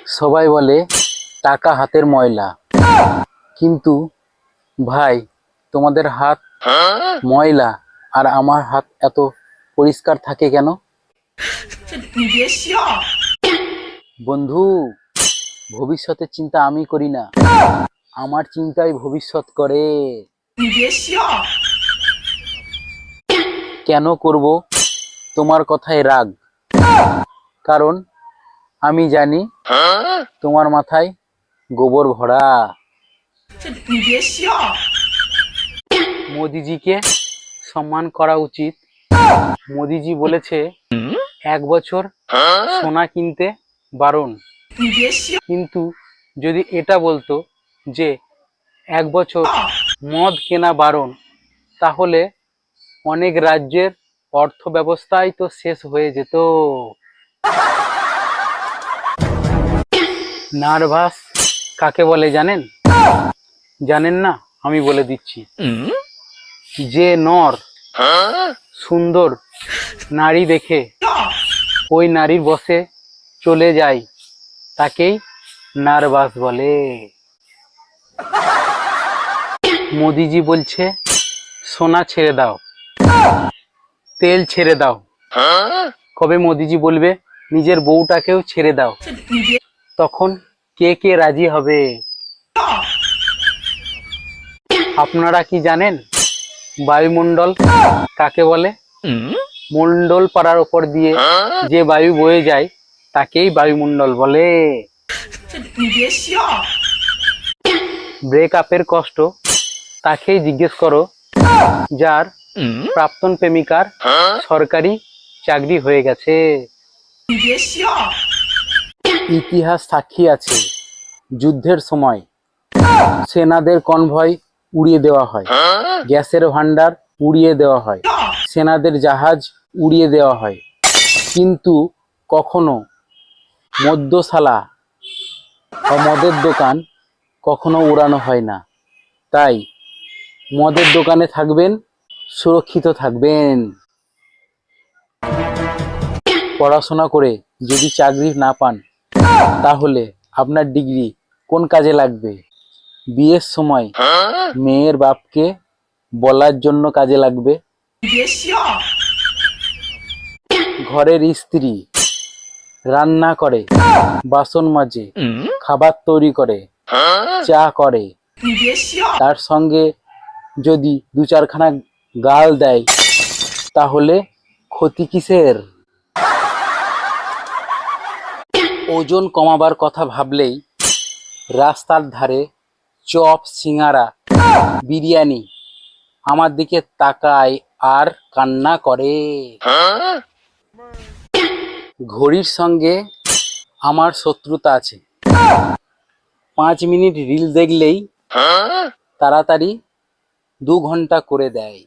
সবাই বলে টাকা হাতের ময়লা, কিন্তু ভাই তোমাদের হাত ময়লা আর আমার হাত এত পরিষ্কার থাকে কেন? বন্ধু, ভবিষ্যতের চিন্তা আমি করি না, আমার চিন্তাই ভবিষ্যৎ করে। কেন করব তোমার কথায় রাগ? কারণ আমি জানি তোমার মাথায় গোবর ভরা। মোদিজিকে সম্মান করা উচিত। মোদিজি বলেছে 1 বছর সোনা কিনতে বারণ, কিন্তু যদি এটা বলতো যে 1 বছর মদ কেনা বারণ, তাহলে অনেক রাজ্যের অর্থ ব্যবস্থাই তো শেষ হয়ে যেত। নার্ভাস কাকে বলে জানেন? জানেন না? আমি বলে দিচ্ছি। যে নর সুন্দর নারী দেখে ওই নারীর বশে চলে যায়, তাকেই নার্ভাস বলে। মোদিজি বলছে সোনা ছেড়ে দাও, তেল ছেড়ে দাও। কবে মোদিজি বলবে নিজের বউটাকেও ছেড়ে দাও? তখন কে কে রাজি হবে? আপনারা কি জানেন বায়ুমণ্ডল কাকে বলে? মণ্ডল পাড়ার উপর দিয়ে যে বায়ু বয়ে যায় তাকেই বায়ুমণ্ডল বলে। ব্রেকআপের কষ্ট তাকেই জিজ্ঞেস করো যার প্রাক্তন প্রেমিকার সরকারি চাকরি হয়ে গেছে। ইতিহাস সাক্ষী আছে, যুদ্ধের সময় সেনাদের কনভয় উড়িয়ে দেওয়া হয়, গ্যাসের ভান্ডার উড়িয়ে দেওয়া হয়, সেনাদের জাহাজ উড়িয়ে দেওয়া হয়, কিন্তু কখনো মদ্যশালা বা মদের দোকান কখনো উড়ানো হয় না। তাই মদের দোকানে থাকবেন, সুরক্ষিত থাকবেন। পড়াশোনা করে যদি চাকরি না পান, তাহলে আপনার ডিগ্রি কোন কাজে লাগবে? বিয়ের সময় মেয়ের বাপকে বলার জন্য কাজে লাগবে। ঘরের স্ত্রী রান্না করে, বাসন মাজে, খাবার তৈরি করে, চা করে, তার সঙ্গে যদি 2-4খানা গাল দেয়, তাহলে ক্ষতি কিসের? ওজন কমাবার কথা ভাবলেই রাস্তার ধারে চপ, সিঙ্গারা, বিরিয়ানি আমার দিকে তাকায় আর কান্না করে। ঘড়ির সঙ্গে আমার শত্রুতা আছে। 5 মিনিট রিল দেখলেই তাড়াতাড়ি 2 ঘন্টা করে দেয়।